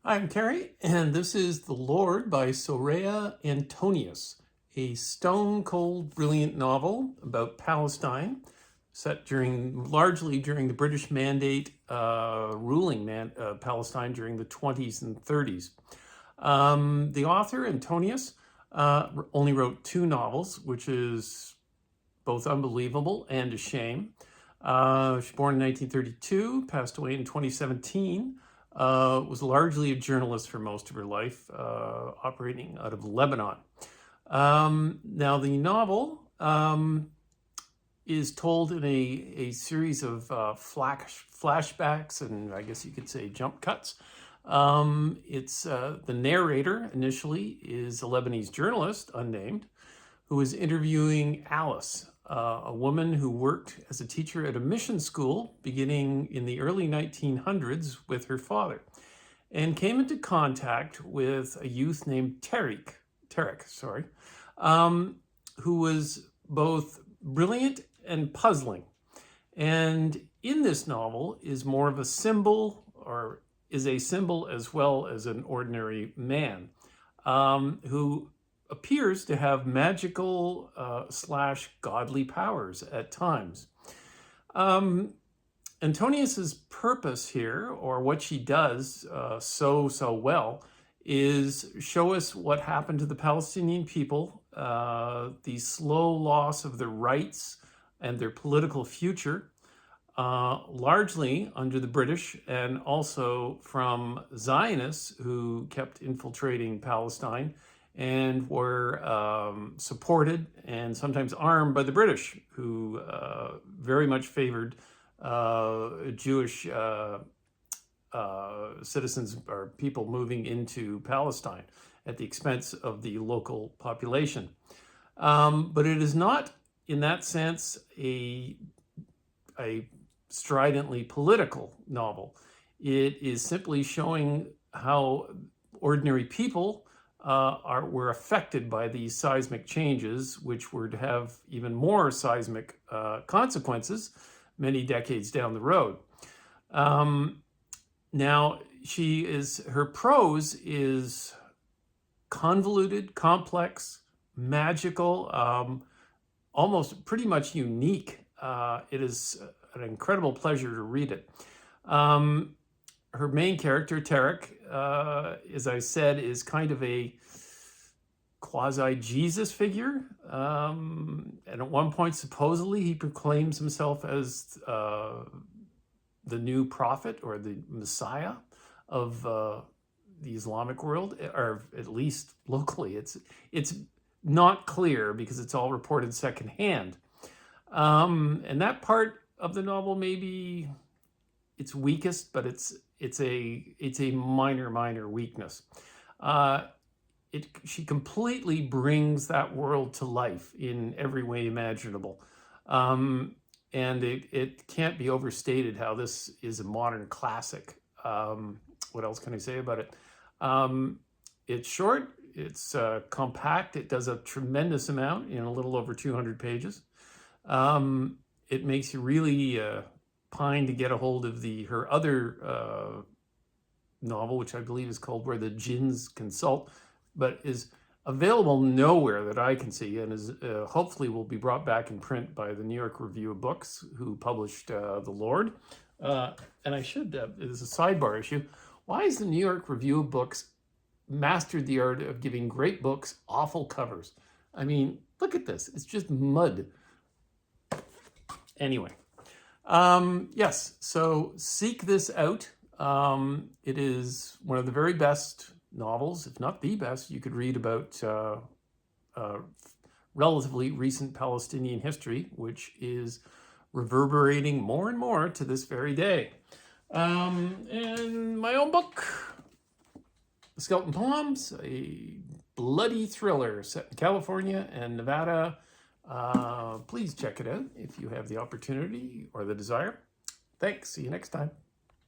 I'm Carrie, and this is The Lord by Soraya Antonius, a stone-cold, brilliant novel about Palestine, set largely during the British Mandate ruling Palestine during the 20s and 30s. The author, Antonius, only wrote 2 novels, which is both unbelievable and a shame. She was born in 1932, passed away in 2017. Was largely a journalist for most of her life, operating out of Lebanon. Now, the novel is told in a series of flashbacks and I guess you could say jump cuts. It's the narrator initially is a Lebanese journalist, unnamed, who is interviewing Alice, a woman who worked as a teacher at a mission school beginning in the early 1900s with her father, and came into contact with a youth named Tarek, who was both brilliant and puzzling. And in this novel is more of a symbol, or is a symbol as well as an ordinary man, who appears to have magical / godly powers at times. Antonius's purpose here, or what she does so well, is show us what happened to the Palestinian people, the slow loss of their rights and their political future, largely under the British, and also from Zionists who kept infiltrating Palestine and were supported and sometimes armed by the British, who very much favored Jewish citizens or people moving into Palestine at the expense of the local population. But it is not, in that sense, a stridently political novel. It is simply showing how ordinary people were affected by these seismic changes, which were to have even more seismic consequences many decades down the road. Now, her prose is convoluted, complex, magical, almost pretty much unique. It is an incredible pleasure to read it. Her main character, Tarek, as I said, is kind of a quasi-Jesus figure. And at one point, supposedly, he proclaims himself as the new prophet or the Messiah of the Islamic world, or at least locally. It's not clear because it's all reported secondhand. And that part of the novel maybe its weakest, but it's a minor weakness. She completely brings that world to life in every way imaginable. And it can't be overstated how this is a modern classic. What else can I say about it? It's short, it's compact, it does a tremendous amount in a little over 200 pages. It makes you really pine to get a hold of her other novel, which I believe is called Where the Jinns Consult, but is available nowhere that I can see, and is hopefully will be brought back in print by the New York Review of Books, who published The Lord. And I should, as a sidebar issue, why has the New York Review of Books mastered the art of giving great books awful covers? I mean, look at this. It's just mud. Anyway, yes, so seek this out. It is one of the very best novels, if not the best, you could read about relatively recent Palestinian history, which is reverberating more and more to this very day. And my own book, The Skeleton Palms, a bloody thriller set in California and Nevada. Please check it out if you have the opportunity or the desire. Thanks. See you next time.